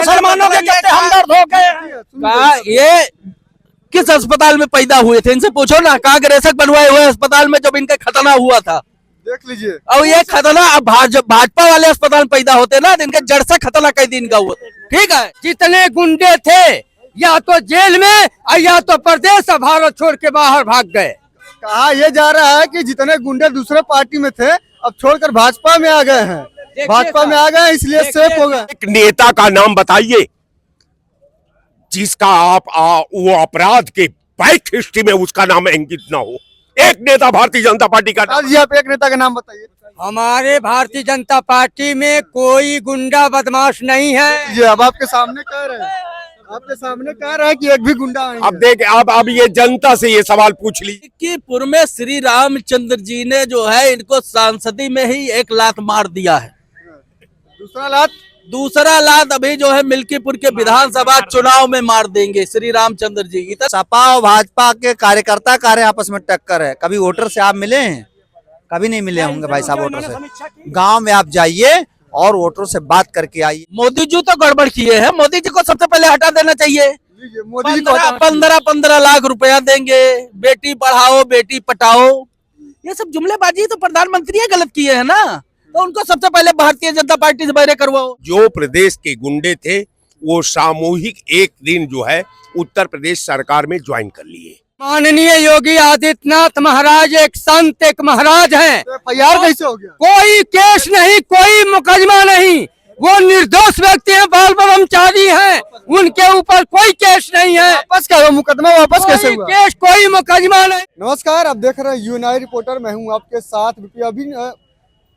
मुसलमानों के कितने हमदर्द हो गए। कहा ये किस अस्पताल में पैदा हुए थे, इनसे पूछो ना। कांग्रेसक बनवाए हुए अस्पताल में जब इनका खतना हुआ था, देख लीजिए। और ये खतना अब भाजपा वाले अस्पताल में पैदा होते ना, इनके जड़ से खतना कई दिन का हुआ। ठीक है, जितने गुंडे थे या तो जेल में और या तो प्रदेश और भारत छोड़ के बाहर भाग गए। कहा यह जा रहा है कि जितने गुंडे दूसरे पार्टी में थे अब छोड़कर भाजपा में आ गए हैं, भाजपा में आ गए हैं, इसलिए सेफ हो गए। एक नेता का नाम बताइए जिसका आप वो अपराध के बैक हिस्ट्री में उसका नाम अंकित ना हो। एक नेता भारतीय जनता पार्टी का जी आप एक नेता का नाम बताइए। हमारे भारतीय जनता पार्टी में कोई गुंडा बदमाश नहीं है। जी अब आपके सामने कह रहे हैं, आपके सामने कह रहे हैं कि एक भी गुंडा नहीं है। अब देख अब ये जनता से ये सवाल पूछ ली कि पूर्व में श्री रामचंद्र जी ने जो है इनको सांसदी में ही एक लात मार दिया है। दूसरा लात अभी जो है मिल्कीपुर के विधानसभा चुनाव में मार देंगे श्री रामचंद्र जी की। सपा और भाजपा के कार्यकर्ता कार्य आपस में टक्कर है। कभी वोटर से आप मिले हैं? कभी नहीं मिले होंगे भाई साहब वोटर से। गांव में आप जाइए और वोटरों से बात करके आइए। मोदी जी तो गड़बड़ किए हैं, मोदी जी को सबसे पहले हटा देना चाहिए। मोदी जी को 15 लाख रुपया देंगे, बेटी पढ़ाओ बेटी पटाओ, ये सब जुमलेबाजी तो प्रधानमंत्री गलत किए हैं ना, तो उनको सबसे पहले भारतीय जनता पार्टी से बहरे करवाओ। जो प्रदेश के गुंडे थे वो सामूहिक एक दिन जो है उत्तर प्रदेश सरकार में ज्वाइन कर लिए। माननीय योगी आदित्यनाथ महाराज एक संत एक महाराज हैं। एफआईआर कैसे हो गया? कोई केस नहीं, कोई मुकदमा नहीं, वो निर्दोष व्यक्ति हैं, बाल ब्रह्मचारी हैं, उनके ऊपर कोई केस नहीं है। वापस क्या हुआ? मुकदमा वापस कैसे हुआ? केस कोई मुकदमा नहीं। नमस्कार, आप देख रहे हैं यूएनआई रिपोर्टर, मैं हूं आपके साथ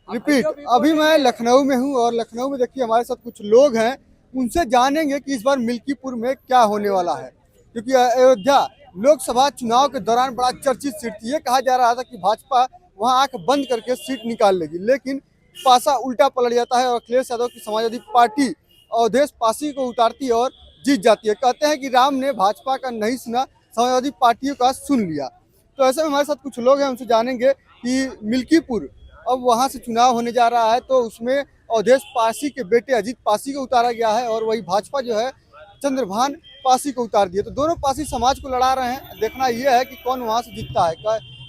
अभी मैं लखनऊ में हूं और लखनऊ में देखिए हमारे साथ कुछ लोग हैं, उनसे जानेंगे कि इस बार मिल्कीपुर में क्या होने वाला है। क्योंकि अयोध्या लोकसभा चुनाव के दौरान बड़ा चर्चित सीट थी। ये कहा जा रहा था कि भाजपा वहां आंख बंद करके सीट निकाल लेगी, लेकिन पासा उल्टा पलट जाता है और अखिलेश यादव की समाजवादी पार्टी अवधेश पासी को उतारती है और जीत जाती है। कहते हैं कि राम ने भाजपा का नहीं सुना, समाजवादी पार्टियों का सुन लिया। तो ऐसे में हमारे साथ कुछ लोग हैं, उनसे जानेंगे कि मिल्कीपुर अब वहां से चुनाव होने जा रहा है, तो उसमें अवधेश पासी के बेटे अजीत पासी को उतारा गया है और वही भाजपा जो है चंद्रभान पासी को उतार दिया। तो दोनों पासी समाज को लड़ा रहे हैं। देखना यह है कि कौन वहां से जीतता है।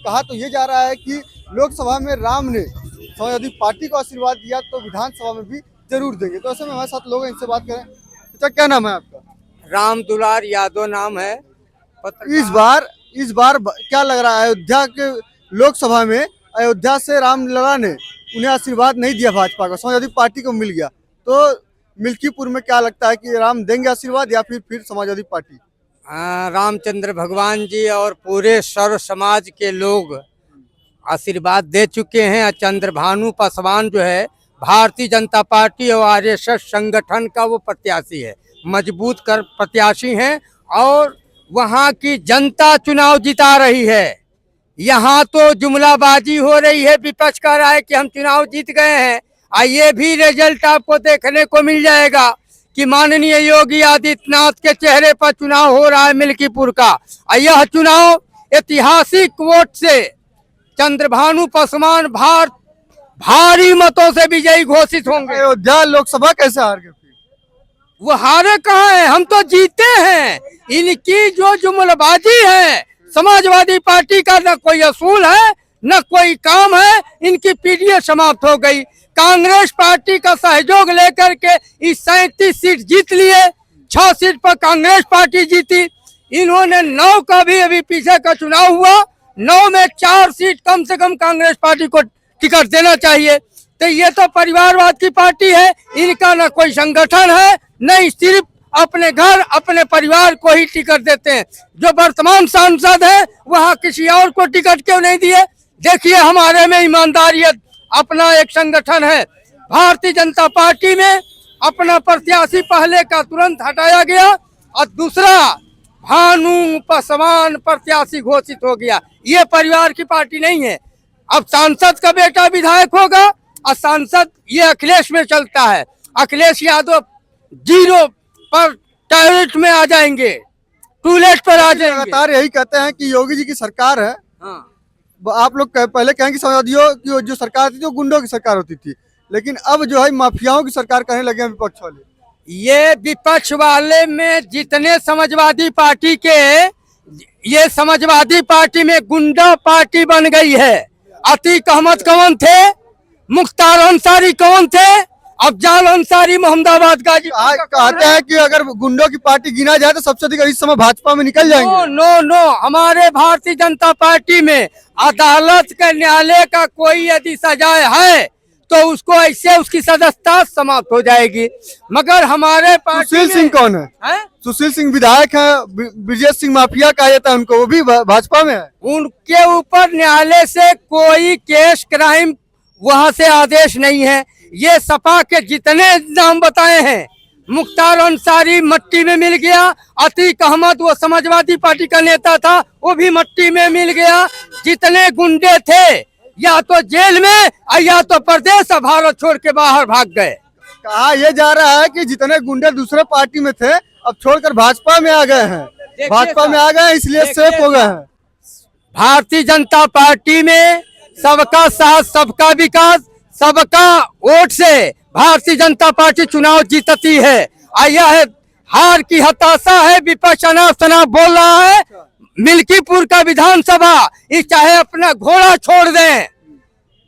कहा तो ये जा रहा है कि लोकसभा में राम ने समाजवादी पार्टी को आशीर्वाद दिया तो विधानसभा में भी जरूर देंगे। तो ऐसे में हमारे साथ लोग हैं, इनसे बात करें। अच्छा, क्या नाम है आपका? राम दुलार यादव नाम है। इस बार क्या लग रहा है? अयोध्या के लोकसभा में अयोध्या से राम लला ने उन्हें आशीर्वाद नहीं दिया, भाजपा को समाजवादी पार्टी को मिल गया, तो मिल्कीपुर में क्या लगता है कि राम देंगे आशीर्वाद या फिर समाजवादी पार्टी? रामचंद्र भगवान जी और पूरे सर्व समाज के लोग आशीर्वाद दे चुके हैं। चंद्रभानु पासवान जो है भारतीय जनता पार्टी और आरएसएस संगठन का वो प्रत्याशी है, मजबूत कर प्रत्याशी हैं और वहाँ की जनता चुनाव जिता रही है। यहाँ तो जुमलाबाजी हो रही है, विपक्ष कह रहा है कि हम चुनाव जीत गए हैं। ये भी रिजल्ट आपको देखने को मिल जाएगा कि माननीय योगी आदित्यनाथ के चेहरे पर चुनाव हो रहा है मिल्कीपुर का। यह चुनाव ऐतिहासिक वोट से चंद्रभानु पासवान भारी मतों से विजयी घोषित होंगे। अयोध्या लोकसभा कैसे हार गए? वो हारे कहाँ है, हम तो जीते हैं। इनकी जो जुमलबाजी है, समाजवादी पार्टी का न कोई असूल है न कोई काम है, इनकी पीढ़ी समाप्त हो गई। कांग्रेस पार्टी का सहयोग लेकर के इस 37 सीट जीत लिए, 6 सीट पर कांग्रेस पार्टी जीती। इन्होंने 9 का भी अभी पीछे का चुनाव हुआ, 9 में 4 सीट कम से कम कांग्रेस पार्टी को टिकट देना चाहिए। तो ये तो परिवारवाद की पार्टी है, इनका न कोई संगठन है, न सिर्फ अपने घर अपने परिवार को ही टिकट देते हैं। जो वर्तमान सांसद है वहाँ किसी और को टिकट क्यों नहीं दिए? देखिए हमारे में ईमानदारियत अपना एक संगठन है। भारतीय जनता पार्टी में अपना प्रत्याशी पहले का तुरंत हटाया गया और दूसरा भानु पासवान प्रत्याशी घोषित हो गया। ये परिवार की पार्टी नहीं है। अब सांसद का बेटा विधायक होगा और सांसद ये अखिलेश में चलता है। अखिलेश यादव 0 पर टॉयलेट में आ जाएंगे, टूलेट पर आ जाएंगे। लगातार यही कहते हैं कि योगी जी की सरकार है। हाँ। आप लोग पहले कहें कि समाजवादियों की जो सरकार थी जो गुंडों की सरकार होती थी, लेकिन अब जो है माफियाओं की सरकार कहने लगे हैं विपक्ष वाले। ये विपक्ष वाले में जितने समाजवादी पार्टी के, ये समाजवादी पार्टी में गुंडा पार्टी बन गई है। अतीक अहमद कौन थे, मुख्तार अंसारी कौन थे, अफजाल अंसारी मोहम्मदाबाद गाजी कहते हैं कि अगर गुंडों की पार्टी गिना जाए तो सबसे अधिक इस समय भाजपा में निकल जाएंगे। नो नो नो, हमारे भारतीय जनता पार्टी में अदालत के न्यायालय का कोई यदि सजाए है तो उसको ऐसे उसकी सदस्यता समाप्त हो जाएगी। मगर हमारे पार्टी सुशील सिंह कौन है? सुशील सिंह विधायक है, ब्रजेश सिंह माफिया कहा जाता है उनको, वो भी भाजपा में है। उनके ऊपर न्यायालय से कोई केस क्राइम वहां से आदेश नहीं है। ये सपा के जितने नाम बताए हैं, मुख्तार अंसारी मट्टी में मिल गया, अतीक अहमद वो समाजवादी पार्टी का नेता था वो भी मट्टी में मिल गया। जितने गुंडे थे या तो जेल में या तो प्रदेश और भारत छोड़ के बाहर भाग गए। कहा यह जा रहा है कि जितने गुंडे दूसरे पार्टी में थे अब छोड़कर भाजपा में आ गए हैं, भाजपा में आ गए इसलिए सेफ हो गए हैं। भारतीय जनता पार्टी में सबका साथ, सबका विकास, सबका वोट से भारतीय जनता पार्टी चुनाव जीतती है। यह हार की हताशा है, विपक्ष अनाप बोल रहा है। मिल्कीपुर का विधानसभा ये चाहे अपना घोड़ा छोड़ दें,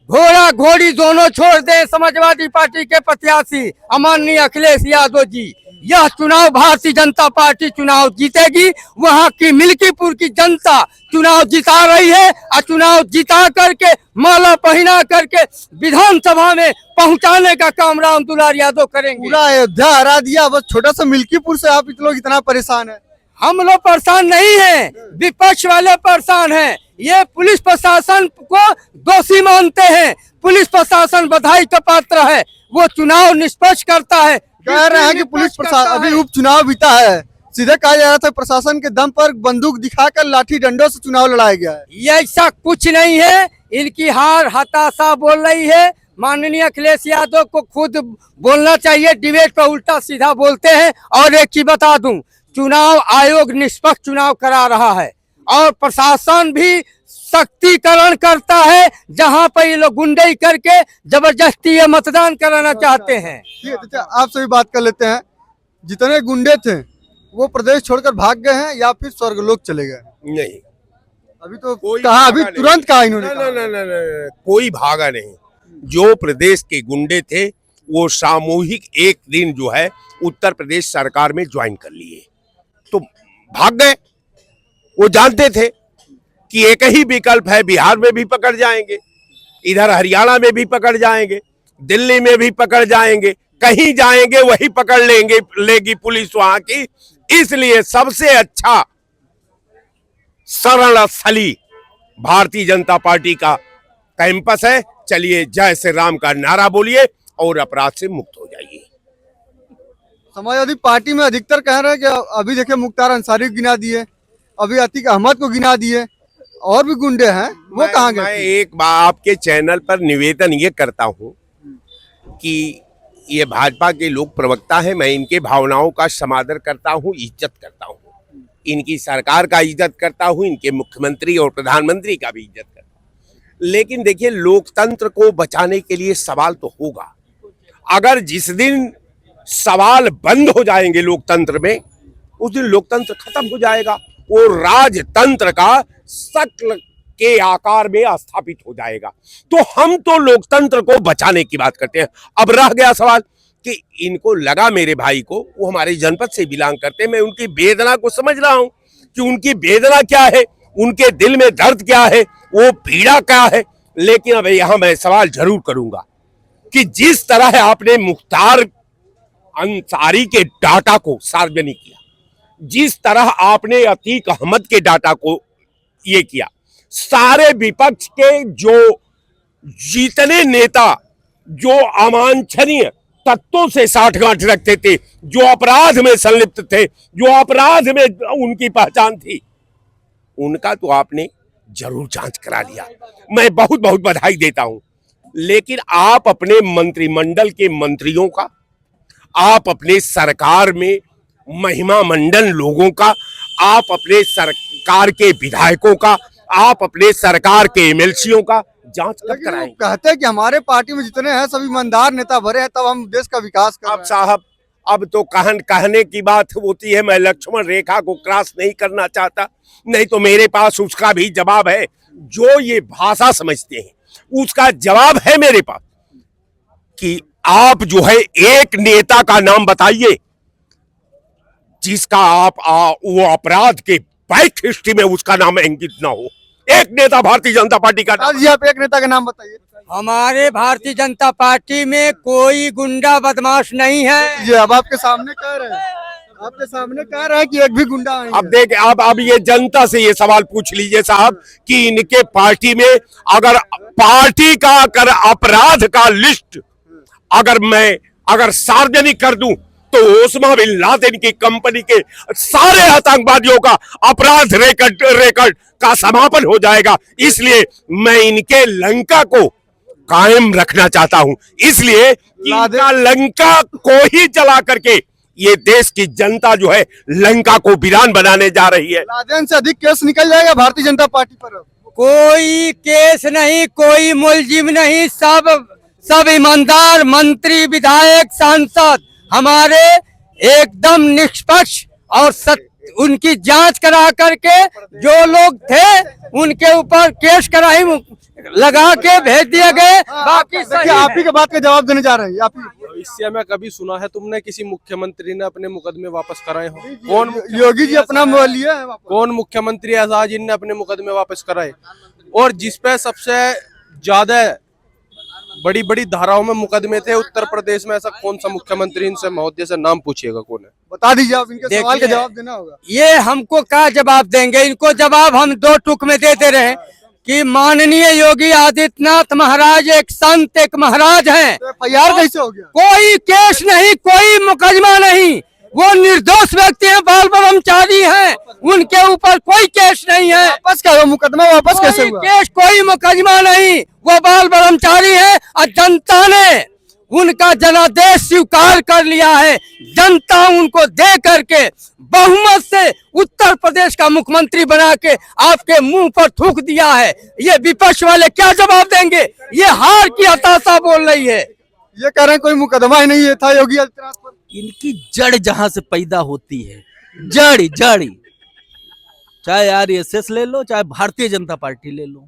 घोड़ा घोड़ी दोनों छोड़ दें, समाजवादी पार्टी के प्रत्याशी माननीय अखिलेश यादव जी, यह चुनाव भारतीय जनता पार्टी चुनाव जीतेगी। वहां की मिल्कीपुर की जनता चुनाव जिता रही है और चुनाव जिता करके माला पहना करके विधानसभा में पहुंचाने का काम राम दुलार यादव करेंगे। पूरा अयोध्या हरा दिया, बस छोटा सा मिल्कीपुर से आप लोग इतना परेशान है। हम लोग परेशान नहीं हैं, विपक्ष वाले परेशान हैं। ये पुलिस प्रशासन को दोषी मानते हैं, पुलिस प्रशासन बधाई का पात्र है, वो चुनाव निष्पक्ष करता है। कह रहे हैं कि पुलिस प्रशासन अभी उपचुनाव बीता है, सीधे कहा जा रहा था प्रशासन के दम पर बंदूक दिखाकर लाठी डंडों से चुनाव लड़ाया गया है। ये ऐसा कुछ नहीं है, इनकी हार हताशा बोल रही है। माननीय अखिलेश यादव को खुद बोलना चाहिए, डिबेट पर उल्टा सीधा बोलते हैं। और एक चीज बता दूं, चुनाव आयोग निष्पक्ष चुनाव करा रहा है और प्रशासन भी सख्तीकरण करता है। जहां पर ये लोग गुंडई करके जबरदस्ती ये मतदान कराना चाहते हैं। आपसे भी बात कर लेते हैं, जितने गुंडे थे वो प्रदेश छोड़कर भाग गए हैं या फिर स्वर्गलोक चले गए? नहीं, अभी तो कहा, अभी तुरंत कहा इन्होंने। न, कोई भागा नहीं। जो प्रदेश के गुंडे थे वो सामूहिक एक दिन जो है उत्तर प्रदेश सरकार में ज्वाइन कर लिए, तो भाग गए। वो जानते थे कि एक ही विकल्प है, बिहार में भी पकड़ जाएंगे, इधर हरियाणा में भी पकड़ जाएंगे, दिल्ली में भी पकड़ जाएंगे, कहीं जाएंगे वही पकड़ लेगी पुलिस वहां की। इसलिए सबसे अच्छा शरण स्थली भारतीय जनता पार्टी का कैंपस है। चलिए जय श्री राम का नारा बोलिए और अपराध से मुक्त हो जाइए। समाजवादी पार्टी में अधिकतर कह रहे हैं कि अभी देखिए मुख्तार अंसारी को गिना दिए, अभी अतीक अहमद को गिना दिए, और भी गुंडे हैं, वो कहाँ गए? मैं एक बार आपके चैनल पर निवेदन ये करता हूँ कि ये भाजपा के लोग प्रवक्ता हैं, मैं इनके भावनाओं का समादर करता हूँ, इज्जत करता हूँ, इनकी सरकार का इज्जत करता हूँ, इनके मुख्यमंत्री और प्रधानमंत्री का भी इज्जत करता हूँ। लेकिन देखिए, लोकतंत्र को बचाने के लिए सवाल तो होगा। अगर जिस दिन सवाल बंद हो जाएंगे लोकतंत्र में, उस दिन लोकतंत्र खत्म हो जाएगा, वो राजतंत्र का शक्ल के आकार में स्थापित हो जाएगा। तो हम तो लोकतंत्र को बचाने की बात करते हैं। अब रह गया सवाल कि इनको लगा, मेरे भाई को, वो हमारे जनपद से बिलोंग करते हैं, मैं उनकी वेदना को समझ रहा हूं कि उनकी वेदना क्या है, उनके दिल में दर्द क्या है, वो पीड़ा क्या है। लेकिन अब यहां मैं सवाल जरूर करूंगा कि जिस तरह आपने मुख्तार अंसारी के डाटा को सार्वजनिक किया, जिस तरह आपने अतीक अहमद के डाटा को ये किया, सारे विपक्ष के जो जितने नेता जो अवांछनीय तत्वों से साठगांठ रखते थे, जो अपराध में संलिप्त थे, जो अपराध में उनकी पहचान थी, उनका तो आपने जरूर जांच करा लिया, मैं बहुत बहुत बधाई देता हूं। लेकिन आप अपने मंत्रिमंडल के मंत्रियों का, आप अपने सरकार में महिमा मंडल लोगों का, आप अपने सरकार के विधायकों का, आप अपने सरकार के एमएलसीओं का जांच कब कराएंगे? कहते हैं कि हमारे पार्टी में जितने हैं सभी ईमानदार नेता भरे हैं, तब हम देश का विकास कर रहे हैं। साहब, अब तो कहने की बात होती है, मैं लक्ष्मण रेखा को क्रॉस नहीं करना चाहता, नहीं तो मेरे पास उसका भी जवाब है। जो ये भाषा समझते हैं उसका जवाब है मेरे पास कि आप जो है एक नेता का नाम बताइए जिसका आप वो अपराध के बैक हिस्ट्री में उसका नाम अंकित ना हो। एक नेता भारतीय जनता पार्टी का बता दीजिए, आप एक नेता का नाम बताइए। हमारे भारतीय जनता पार्टी में कोई गुंडा बदमाश नहीं है। ये अब आपके सामने कह रहे हैं, आपके सामने कह रहे हैं कि एक भी गुंडा नहीं अब है। देख, अब ये जनता से ये सवाल पूछ लीजिए साहब कि इनके पार्टी में अगर पार्टी का अगर अपराध का लिस्ट अगर सार्वजनिक कर दूं तो ओसामा बिन लादेन की कंपनी के सारे आतंकवादियों का अपराध रेकॉर्ड का समापन हो जाएगा। इसलिए मैं इनके लंका को कायम रखना चाहता हूं, इसलिए इनका लंका को ही जला करके ये देश की जनता जो है लंका को वीरान बनाने जा रही है। लादेन से अधिक केस निकल जाएगा भारतीय जनता पार्टी पर अब। कोई केस नहीं, कोई मुलजिम नहीं, सब ईमानदार मंत्री, विधायक, सांसद हमारे एकदम निष्पक्ष और उनकी जांच करा करके जो लोग थे उनके ऊपर केस कराई लगा के भेज दिए गए। बाकी देखिए, आप ही के बात का जवाब देने जा रहे हैं। आप ही इससे मैं कभी सुना है तुमने किसी मुख्यमंत्री ने अपने मुकदमे वापस कराए हो? कौन योगी जी अपना लिए है वापस। कौन मुख्यमंत्री ऐसा जिनने अपने मुकदमे वापस कराए? और जिसपे सबसे ज्यादा बड़ी बड़ी धाराओं में मुकदमे थे उत्तर प्रदेश में, ऐसा कौन सा मुख्यमंत्री, इनसे महोदय से नाम पूछिएगा कौन है? बता दीजिए, आप इनके सवाल का जवाब देना होगा। ये हमको क्या जवाब देंगे? इनको जवाब हम दो टुक में देते रहे कि माननीय योगी आदित्यनाथ महाराज एक संत, एक महाराज हैं। FIR कैसे हो गया? कोई केस नहीं, कोई मुकदमा नहीं, वो निर्दोष व्यक्ति हैं, बाल ब्रह्मचारी हैं, उनके ऊपर कोई केस नहीं है। वापस क्या हुआ? मुकदमा वापस कैसे हुआ? केस कोई मुकदमा नहीं, वो बाल ब्रह्मचारी है और जनता ने उनका जनादेश स्वीकार कर लिया है। जनता उनको दे करके बहुमत से उत्तर प्रदेश का मुख्यमंत्री बना के आपके मुंह पर थूक दिया है। ये विपक्ष वाले क्या जवाब देंगे? ये हार की हताशा बोल रही है। ये कह रहे हैं कोई मुकदमा ही नहीं है था योगी आदित्यनाथ पर। इनकी जड़ जहां से पैदा होती है, जड़ चाहे RSS ले लो, चाहे भारतीय जनता पार्टी ले लो,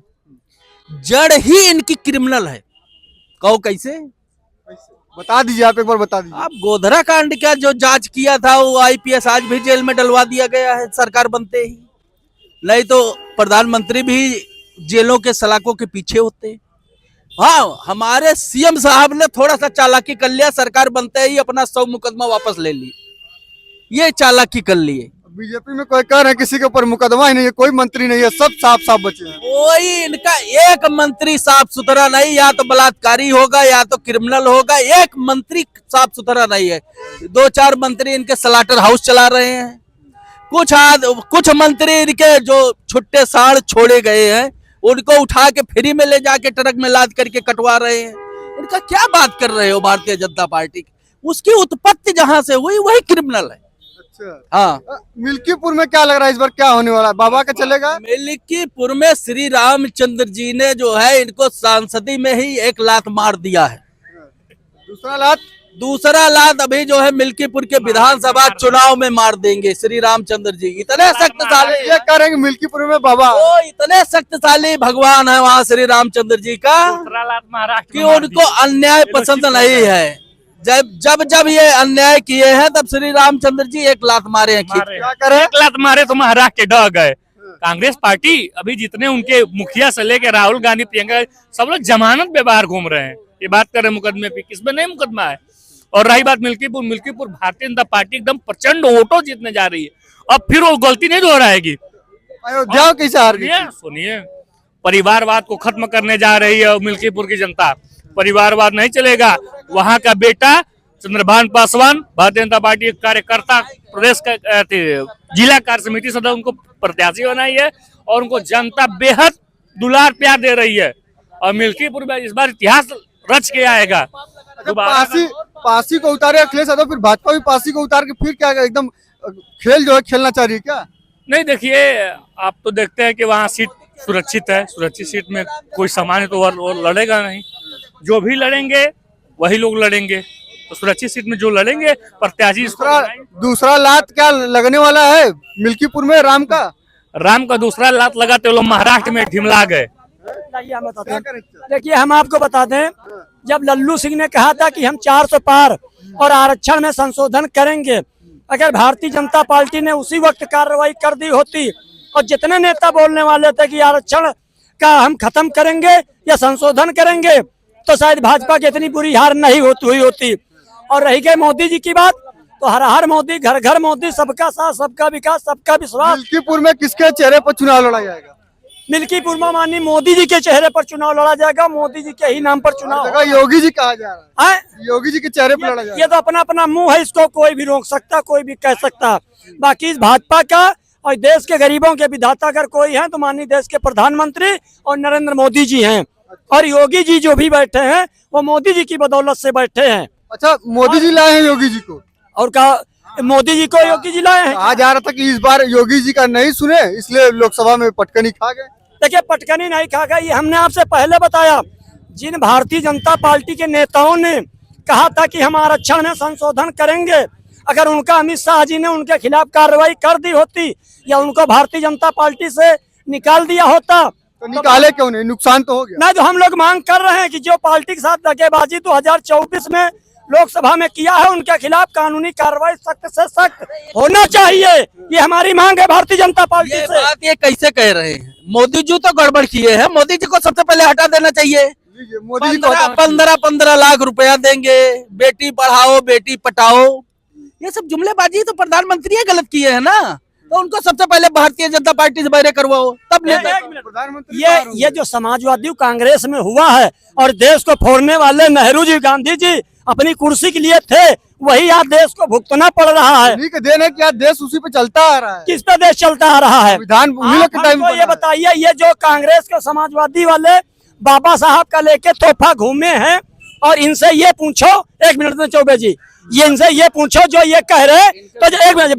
जड़ ही इनकी क्रिमिनल है। कहो कैसे? बता दीजिए, आप एक बार बता दीजिए। आप गोधरा कांड का जो जांच किया था वो IPS आज भी जेल में डलवा दिया गया है सरकार बनते ही। नहीं तो प्रधानमंत्री भी जेलों के सलाखों के पीछे होते। हाँ, हमारे CM साहब ने थोड़ा सा चालाकी कर लिया, सरकार बनते ही अपना 100 मुकदमा वापस ले ली, ये चालाकी कर लिए। बीजेपी में कोई कह रहे हैं किसी के ऊपर मुकदमा ही नहीं है, कोई मंत्री नहीं है, सब साफ साफ बचे हैं। कोई इनका एक मंत्री साफ सुथरा नहीं, या तो बलात्कारी होगा या तो क्रिमिनल होगा, एक मंत्री साफ सुथरा नहीं है। 2-4 मंत्री इनके स्लाटर हाउस चला रहे हैं, कुछ मंत्री इनके जो छुट्टे साड़ छोड़े गए हैं उनको उठा के फ्री में ले जाके ट्रक में लाद करके कटवा रहे हैं। इनका क्या बात कर रहे हो भारतीय जनता पार्टी की? उसकी उत्पत्ति जहां से हुई वही क्रिमिनल है। अच्छा, हाँ, मिल्कीपुर में क्या लग रहा है इस बार क्या होने वाला है? बाबा का चलेगा? मिल्कीपुर में श्री रामचंद्र जी ने जो है इनको सांसदी में ही एक लात मार दिया है। दूसरा लात अभी जो है मिल्कीपुर के विधानसभा चुनाव में मार देंगे श्री रामचंद्र जी। इतने शक्तिशाली, ये कह रहे हैं कि मिल्कीपुर में बाबा वो इतने शक्तिशाली भगवान है वहाँ श्री रामचंद्र जी का कि उनको अन्याय पसंद नहीं है। जब ये अन्याय किए हैं तब श्री रामचंद्र जी एक लात मारे हैं। क्या करें? एक लात मारे तो महाराष्ट्र के डर गए। कांग्रेस पार्टी अभी जितने उनके मुखिया से लेकर राहुल गांधी, प्रियंका, सब लोग जमानत पे बाहर घूम रहे हैं। ये बात कर रहे हैं मुकदमे पे, किसमें नहीं मुकदमा है। और रही बात मिल्कीपुर भारतीय जनता पार्टी एकदम प्रचंड वोटों जीतने जा रही है। अब फिर वो गलती नहीं दोहराएगी। अयोध्या कैसे हार गई? सुनिए, परिवारवाद को खत्म करने जा रही है मिल्कीपुर की जनता। परिवारवाद नहीं चलेगा। वहां का बेटा चंद्रभान पासवान, भारतीय जनता पार्टी कार्यकर्ता, प्रदेश का जिला कार्य समिति सदस्य, उनको प्रत्याशी बनाई है और उनको जनता बेहद दुलार प्यार दे रही है। और मिल्कीपुर में इस बार इतिहास रच के आएगा। पासी को उतारे अखिलेश यादव, फिर भाजपा भी पासी को उतार के फिर क्या एकदम खेल जो है खेलना चाह रही है क्या? नहीं, देखिए, आप तो देखते हैं कि वहाँ सीट सुरक्षित है। सुरक्षित सीट में कोई सामान्य तो और लड़ेगा नहीं। जो भी लड़ेंगे वही लोग लड़ेंगे। तो सुरक्षित सीट में जो लड़ेंगे प्रत्याशी इसको दूसरा लात क्या लगने वाला है मिल्कीपुर में राम का? राम का दूसरा लात लगाते वो लोग महाराष्ट्र में ढिमला गए। देखिए हम आपको बता दें, जब लल्लू सिंह ने कहा था कि हम 400 पार और आरक्षण में संशोधन करेंगे, अगर भारतीय जनता पार्टी ने उसी वक्त कार्रवाई कर दी होती और जितने नेता बोलने वाले थे कि आरक्षण का हम खत्म करेंगे या संशोधन करेंगे, तो शायद भाजपा की इतनी बुरी हार नहीं हुई होती। और रही गई मोदी जी की बात, तो हर हर मोदी, घर घर मोदी, सबका साथ, सबका विकास, सबका विश्वास। मिल्कीपुर में किसके चेहरे पर चुनाव लड़ा जाएगा? मिल्कीपुर में माननीय मोदी जी के चेहरे पर चुनाव लड़ा जाएगा, मोदी जी के ही नाम पर चुनाव। योगी जी कहा जा रहा है, है योगी जी के चेहरे पर लड़ा जाएगा। ये तो अपना अपना मुंह है, इसको कोई भी रोक सकता, कोई भी कह सकता। बाकी इस भाजपा का और देश के गरीबों के विधाता अगर कोई है तो माननीय देश के प्रधानमंत्री और नरेंद्र मोदी जी हैं। और योगी जी जो भी बैठे हैं वो मोदी जी की बदौलत से बैठे हैं। अच्छा, मोदी जी लाए हैं योगी जी को? और कहा मोदी जी को योगी जी लाए हैं। कहा जा रहा था कि इस बार योगी जी का नहीं सुने इसलिए लोकसभा में पटकनी खा गए। देखिए पटकनी नहीं खा गए, ये हमने आपसे पहले बताया। जिन भारतीय जनता पार्टी के नेताओं ने कहा था कि हम आरक्षण में संशोधन करेंगे, अगर उनका अमित शाह जी ने उनके खिलाफ कार्रवाई कर दी होती या उनको भारतीय जनता पार्टी से निकाल दिया होता तो निकाले क्यों नहीं? नुकसान तो हो गया ना। जो हम लोग मांग कर रहे हैं कि जो पार्टी के साथ दगाबाजी 2024 में लोकसभा में किया है, उनके खिलाफ कानूनी कार्रवाई सख्त से सख्त होना चाहिए। ये हमारी मांग है भारतीय जनता पार्टी ये से। बात ये कैसे कह रहे हैं? मोदी जी तो गड़बड़ किए हैं, मोदी जी को सबसे पहले हटा देना चाहिए। मोदी जी को 15 लाख रुपया देंगे, बेटी पढ़ाओ बेटी पटाओ, ये सब जुमलेबाजी तो प्रधानमंत्री गलत किए हैं ना। तो उनको सबसे पहले भारतीय जनता पार्टी से बहरे करवाओ, तब नेता। प्रधानमंत्री ये जो समाजवादी कांग्रेस में हुआ है और देश को फोड़ने वाले नेहरू जी, गांधी जी अपनी कुर्सी के लिए थे, वही आज देश को भुगतना पड़ रहा है। उन्हीं के देन है कि आज देश उसी पे चलता आ रहा है। किस पे देश चलता आ रहा है? विधान उन्हीं लोग के टाइम आपको ये बताइए, ये जो कांग्रेस के समाजवादी वाले बाबा साहब का लेके तोहफा घूमे हैं, और इनसे ये पूछो, एक मिनट में चौबे जी, ये इनसे ये पूछो जो ये कह रहे, तो जो एक मिनट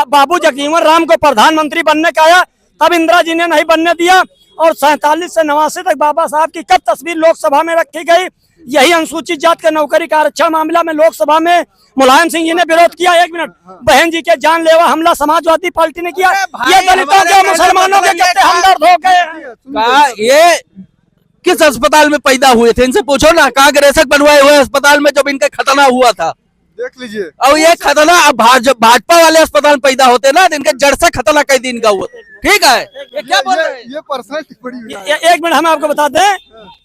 बाबू जगजीवन राम को प्रधानमंत्री बनने का आया, तब इंदिरा जी ने नहीं बनने दिया। और 47 से 89 तक बाबा साहब की कब तस्वीर लोकसभा में रखी गई? यही अनुसूचित जाति के नौकरी का आरक्षण मामला में लोकसभा में मुलायम सिंह जी ने विरोध किया। एक मिनट, बहन जी के जानलेवा हमला समाजवादी पार्टी ने किया। ये दलितों के, मुसलमानों के कितने हमदर्द हो गए। ये किस अस्पताल में पैदा हुए थे? इनसे पूछो ना, कांग्रेसक बनवाए हुए अस्पताल में जब इनका खतना हुआ था, देख लीजिए। और ये खतना अब भाजपा वाले अस्पताल में पैदा होते ना, इनके जड़ से खतना कई दिन का हुआ। ठीक है, ये क्या बोल रहे हैं? ये पर्सनल टिप्पणी है। एक मिनट हम आपको बता दें,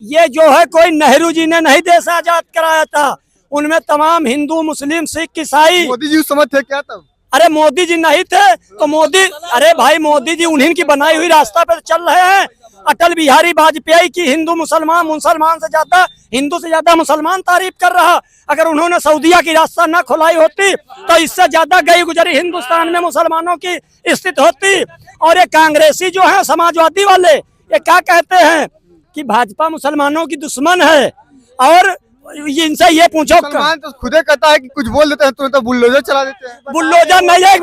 ये जो है कोई नेहरू जी ने नहीं देश आजाद कराया था, उनमें तमाम हिंदू, मुस्लिम, सिख, ईसाई। मोदी जी उस समय थे क्या तब? अरे मोदी जी नहीं थे तो मोदी, अरे भाई मोदी जी उन्हीं की बनाई हुई रास्ता पे चल रहे हैं। अटल बिहारी वाजपेयी की हिंदू मुसलमान से ज्यादा, हिंदू से ज्यादा मुसलमान तारीफ कर रहा। अगर उन्होंने सऊदिया की रास्ता न खुलाई होती तो इससे ज्यादा गई गुजरी हिंदुस्तान में मुसलमानों की स्थिति होती। और ये कांग्रेसी जो है समाजवादी वाले, ये क्या कहते हैं कि भाजपा मुसलमानों की दुश्मन है। और इनसे ये पूछो, मुसलमान तो खुदे कहता है कि कुछ बोल देते हैं तुरंत तो बुलडोजर चला देते हैं। बुलडोजर नहीं है।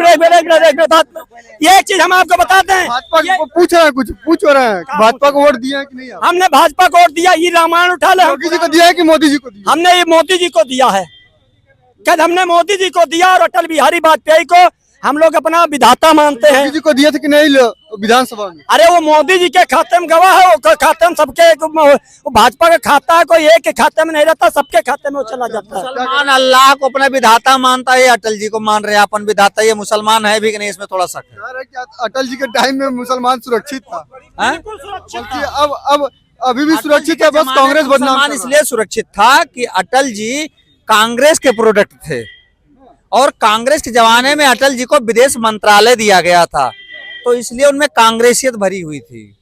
ये चीज हम आपको बताते हैं, भाजपा को पूछ रहे हैं, कुछ पूछ रहे हैं, भाजपा को वोट दिया है कि नहीं? हमने भाजपा को वोट दिया। ये रामायण उठा ले, योगी जी को दिया है कि मोदी जी को दिया? हमने ये मोदी जी को दिया है। क्या हमने मोदी जी को दिया और अटल बिहारी वाजपेयी को हम लोग अपना विधाता मानते हैं। मोदी जी को दिए थे कि नहीं विधानसभा में? अरे वो मोदी जी के खाते में गवाह है, वो खाते में सबके, वो भाजपा का खाता है, कोई एक के खाते में नहीं रहता, सबके खाते में वो चला जाता है। मुसलमान अल्लाह को अपना विधाता मानता है, अटल जी को मान रहे हैं अपन विधाता। ये मुसलमान है भी कि नहीं, इसमें थोड़ा शक है। अटल जी के टाइम में मुसलमान सुरक्षित था, बिल्कुल अब अभी भी सुरक्षित है, बस कांग्रेस बदनाम मुसलमान इसलिए सुरक्षित था कि अटल जी कांग्रेस के प्रोडक्ट थे, और कांग्रेस के जमाने में अटल जी को विदेश मंत्रालय दिया गया था, तो इसलिए उनमें कांग्रेसियत भरी हुई थी।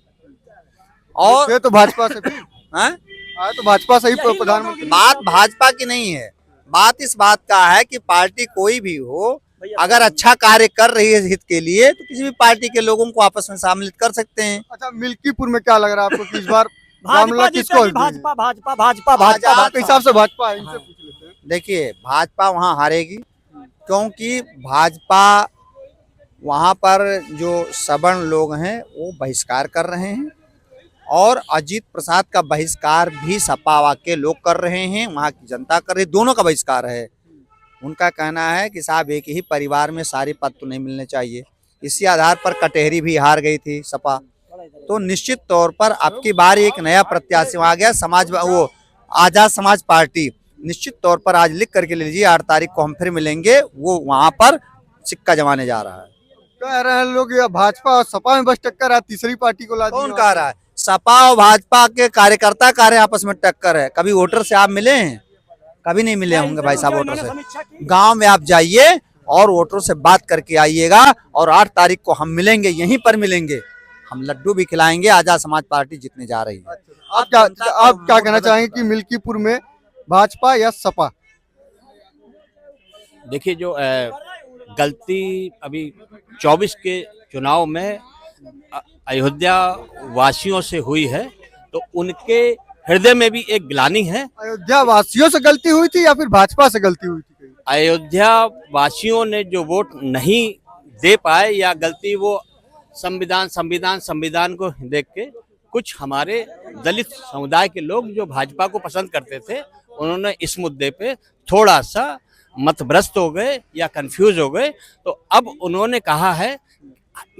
और ये तो भाजपा से भी हैं? तो भाजपा से ही प्रधानमंत्री। बात भाजपा की नहीं है, बात इस बात का है कि पार्टी कोई भी हो, अगर अच्छा कार्य कर रही है हित के लिए, तो किसी भी पार्टी के लोगों को आपस में सम्मिलित कर सकते हैं। अच्छा, मिल्कीपुर में क्या लग रहा है आपको कि इस बार भाजपा मामला किसको? भाजपा भाजपा भाजपा भाजपा आपके हिसाब से भाजपा है, इनसे पूछ लेते हैं। देखिए भाजपा वहाँ हारेगी, क्योंकि भाजपा वहाँ पर जो सवर्ण लोग हैं वो बहिष्कार कर रहे हैं, और अजीत प्रसाद का बहिष्कार भी सपा के लोग कर रहे हैं, वहाँ की जनता कर रही है, दोनों का बहिष्कार है। उनका कहना है कि साहब एक ही परिवार में सारे पद तो नहीं मिलने चाहिए। इसी आधार पर कटेहरी भी हार गई थी सपा। तो निश्चित तौर पर अब की बार एक नया प्रत्याशी आ गया, वो आजाद समाज पार्टी। निश्चित तौर पर आज लिख करके ले लीजिए, 8 तारीख को हम फिर मिलेंगे, वो वहां पर सिक्का जमाने जा रहा है। कह रहे हैं लोग ये भाजपा और सपा में बस टक्कर है, तीसरी पार्टी को ला दिया। कौन कह रहा है? सपा और भाजपा के कार्यकर्ता कह रहे हैं आपस में टक्कर है। कभी वोटर से आप मिले हैं? कभी नहीं मिले होंगे भाई साहब वोटर से। गांव में आप जाइए और वोटरों से बात करके आइएगा, और 8 तारीख को हम मिलेंगे, यहीं पर मिलेंगे। हम लड्डू भी खिलाएंगे, आजाद समाज पार्टी जीतने जा रही है। आप क्या कहना चाहेंगे कि मिल्कीपुर में भाजपा या सपा? देखिए, जो गलती अभी 24 के चुनाव में अयोध्या वासियों से हुई है, तो उनके हृदय में भी एक ग्लानि है। अयोध्या वासियों से गलती हुई थी या फिर भाजपा से गलती हुई थी? अयोध्या वासियों ने जो वोट नहीं दे पाए, या गलती वो संविधान को देख के कुछ हमारे दलित समुदाय के लोग जो भाजपा को पसंद करते थे, उन्होंने इस मुद्दे पे थोड़ा सा मतभ्रष्ट हो गए या कंफ्यूज हो गए। तो अब उन्होंने कहा है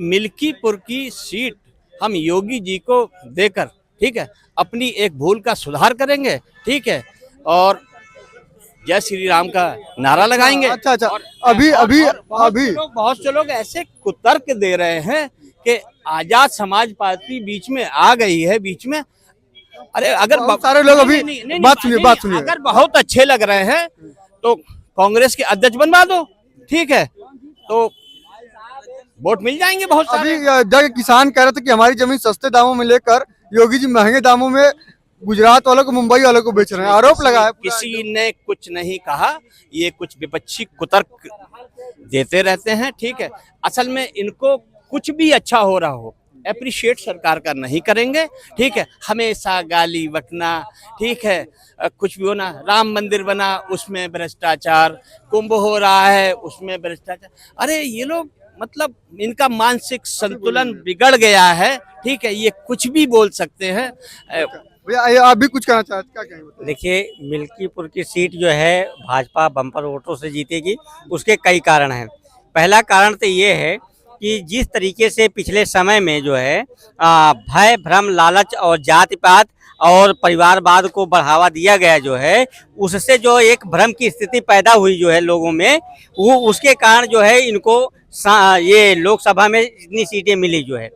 मिल्कीपुर की सीट हम योगी जी को देकर, ठीक है, अपनी एक भूल का सुधार करेंगे, ठीक है, और जय श्री राम का नारा लगाएंगे। अच्छा। और अभी बहुत से लोग ऐसे कुतर्क दे रहे हैं कि आजाद समाज पार्टी बीच में आ गई है, बीच में। अरे अगर सारे लोग अभी बात सुनिए। अगर बहुत अच्छे लग रहे हैं तो कांग्रेस के अध्यक्ष बनवा दो, ठीक है, तो वोट मिल जाएंगे बहुत सारे। अभी जगह किसान कह रहे थे कि हमारी जमीन सस्ते दामों में लेकर योगी जी महंगे दामों में गुजरात वालों को, मुंबई वालों को बेच रहे हैं, आरोप लगाया। किसी ने कुछ नहीं कहा, ये कुछ विपक्षी कुतर्क देते रहते हैं, ठीक है। असल में इनको कुछ भी अच्छा हो रहा हो एप्रिशिएट सरकार का नहीं करेंगे, ठीक है। हमेशा गाली बकना, ठीक है, कुछ भी होना, राम मंदिर बना उसमें भ्रष्टाचार, कुंभ हो रहा है उसमें भ्रष्टाचार। अरे ये लोग मतलब इनका मानसिक संतुलन बिगड़ गया है, ठीक है, ये कुछ भी बोल सकते हैं। भैया आप भी कुछ कहना चाहते, क्या कहेंगे? देखिए, मिल्कीपुर की सीट जो है भाजपा बम्पर वोटों से जीतेगी। उसके कई कारण हैं। पहला कारण तो ये है कि जिस तरीके से पिछले समय में जो है भय, भ्रम, लालच और जाति पात और परिवारवाद को बढ़ावा दिया गया जो है, उससे जो एक भ्रम की स्थिति पैदा हुई जो है लोगों में, वो उसके कारण जो है इनको ये लोकसभा में इतनी सीटें मिली जो है।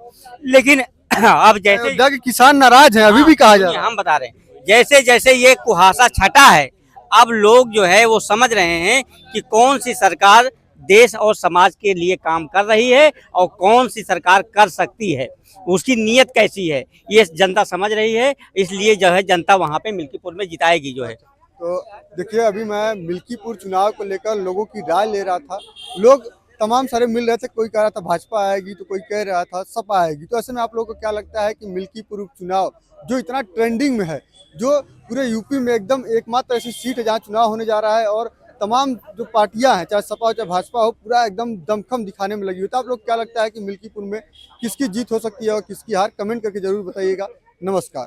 लेकिन अब जैसे किसान नाराज हैं, अभी भी कहा जा रहा है। हम बता रहे हैं, जैसे जैसे ये कुहासा छटा है, अब लोग जो है वो समझ रहे हैं कि कौन सी सरकार देश और समाज के लिए काम कर रही है और कौन सी सरकार कर सकती है, उसकी नीयत कैसी है, ये जनता समझ रही है। इसलिए जो है जनता वहाँ पे मिल्कीपुर में जिताएगी जो है। तो देखिए, अभी मैं मिल्कीपुर चुनाव को लेकर लोगों की राय ले रहा था। लोग तमाम सारे मिल रहे थे, कोई कह रहा था भाजपा आएगी, तो कोई कह रहा था सपा आएगी। तो ऐसे में आप लोगों को क्या लगता है कि मिल्कीपुर उपचुनाव जो इतना ट्रेंडिंग में है, जो पूरे यूपी में एकदम एकमात्र ऐसी सीट है जहाँ चुनाव होने जा रहा है, और तमाम जो पार्टियां हैं, चाहे सपा हो चाहे भाजपा हो, पूरा एकदम दमखम दिखाने में लगी हुई। तो आप लोग क्या लगता है कि मिल्कीपुर में किसकी जीत हो सकती है और किसकी हार? कमेंट करके जरूर बताइएगा। नमस्कार।